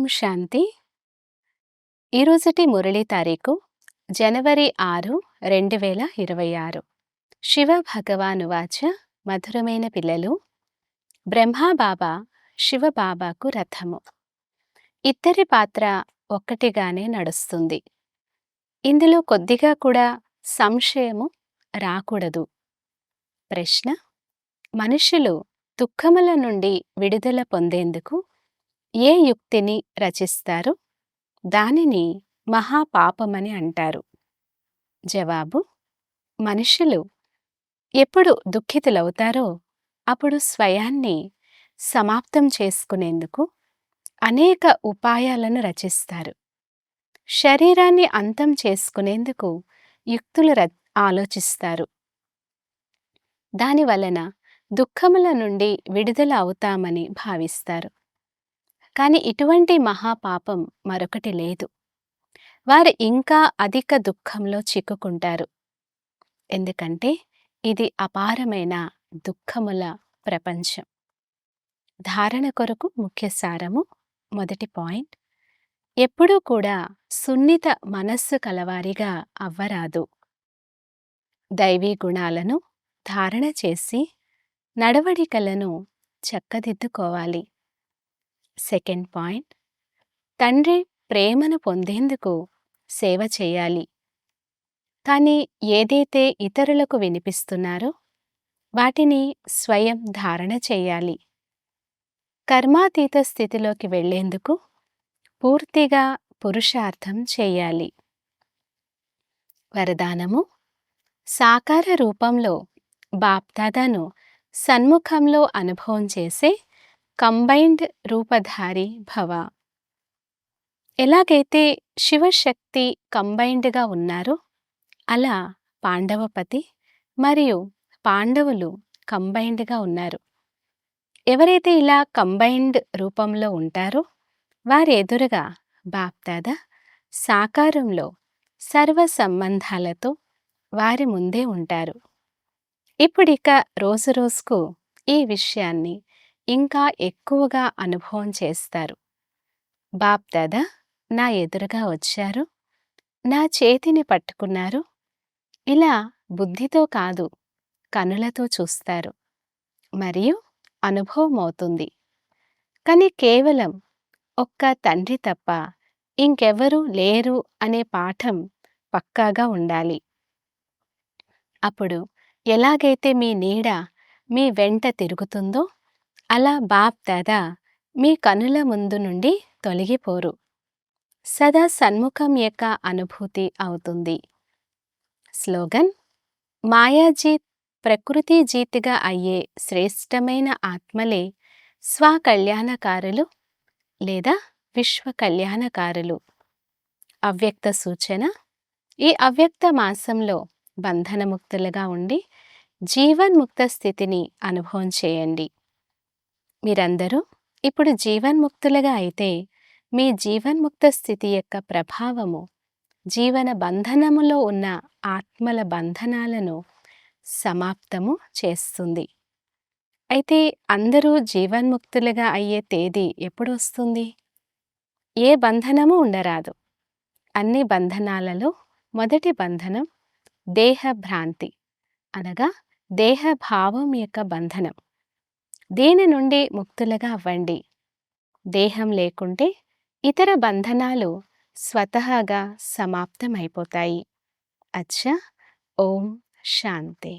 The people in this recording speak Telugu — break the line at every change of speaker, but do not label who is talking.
శాంతి. ఈరోజుటి మురళి తారీఖు జనవరి 6, 2026. శివ భగవానువాచ. మధురమైన పిల్లలు, బ్రహ్మాబాబా శివబాబాకు రథము. ఇద్దరి పాత్ర ఒక్కటిగానే నడుస్తుంది. ఇందులో కొద్దిగా కూడా సంశయము రాకూడదు. ప్రశ్న: మనుషులు దుఃఖముల నుండి విడుదల పొందేందుకు ఏ యుక్తిని రచిస్తారు? దానిని మహాపాపమని అంటారు. జవాబు: మనుషులు ఎప్పుడు దుఃఖితులవుతారో అప్పుడు స్వయాన్ని సమాప్తం చేసుకునేందుకు అనేక ఉపాయాలను రచిస్తారు. శరీరాన్ని అంతం చేసుకునేందుకు యుక్తులు ఆలోచిస్తారు. దానివలన దుఃఖముల నుండి విడుదల అవుతామని భావిస్తారు. కానీ ఇటువంటి మహాపాపం మరొకటి లేదు. వారు ఇంకా అధిక దుఃఖంలో చిక్కుకుంటారు. ఎందుకంటే ఇది అపారమైన దుఃఖముల ప్రపంచం. ధారణ కొరకు ముఖ్య సారము. మొదటి పాయింట్: ఎప్పుడూ కూడా సున్నిత మనస్సు కలవారిగా అవ్వరాదు. దైవీ గుణాలను ధారణ చేసి నడవడికలను చక్కదిద్దుకోవాలి. సెకండ్ పాయింట్: తండ్రి ప్రేమను పొందేందుకు సేవ చేయాలి. కానీ ఏదైతే ఇతరులకు వినిపిస్తున్నారో వాటిని స్వయం ధారణ చేయాలి. కర్మాతీత స్థితిలోకి వెళ్లేందుకు పూర్తిగా పురుషార్థం చేయాలి. వరదానము: సాకార రూపంలో బాప్దాదాను సన్ముఖంలో అనుభవం చేసే కంబైన్డ్ రూపధారి భవ. ఎలాగైతే శివశక్తి కంబైన్డ్గా ఉన్నారో అలా పాండవపతి మరియు పాండవులు కంబైన్డ్గా ఉన్నారు. ఎవరైతే ఇలా కంబైన్డ్ రూపంలో ఉంటారో వారి ఎదురుగా బాప్దాదా సాకారంలో సర్వ సంబంధాలతో వారి ముందే ఉంటారు. ఇప్పుడిక రోజురోజుకు ఈ విషయాన్ని ఇంకా ఎక్కువగా అనుభవం చేస్తారు. బాప్దాదా నా ఎదురుగా వచ్చారు, నా చేతిని పట్టుకున్నారు. ఇలా బుద్ధితో కాదు, కనులతో చూస్తారు మరియు అనుభవం అవుతుంది. కానీ కేవలం ఒక్క తండ్రి తప్ప ఇంకెవరూ లేరు అనే పాఠం పక్కాగా ఉండాలి. అప్పుడు ఎలాగైతే మీ నీడ మీ వెంట తిరుగుతుందో అలా బాప్దాదా మీ కనుల ముందు నుండి తొలగిపోరు. సదా సన్ముఖం యొక్క అనుభూతి అవుతుంది. స్లోగన్: మాయాజీత్ ప్రకృతి జీతిగా అయ్యే శ్రేష్టమైన ఆత్మలే స్వకళ్యాణకారులు లేదా విశ్వ కళ్యాణకారులు. అవ్యక్త సూచన: ఈ అవ్యక్త మాసంలో బంధనముక్తులుగా ఉండి జీవన్ముక్త స్థితిని అనుభవం చేయండి. మీరందరూ ఇప్పుడు జీవన్ముక్తులుగా అయితే మీ జీవన్ముక్త స్థితి యొక్క ప్రభావము జీవన బంధనములో ఉన్న ఆత్మల బంధనాలను సమాప్తము చేస్తుంది. అయితే అందరూ జీవన్ముక్తులుగా అయ్యే తేదీ ఎప్పుడు వస్తుంది? ఏ బంధనము ఉండరాదు. అన్ని బంధనాలలో మొదటి బంధనం దేహ భ్రాంతి అనగా దేహభావం యొక్క బంధనం. దీని నుండి ముక్తులుగా అవ్వండి. దేహం లేకుంటే ఇతర బంధనాలు స్వతహాగా సమాప్తమైపోతాయి. అచ్చా. ఓం శాంతి.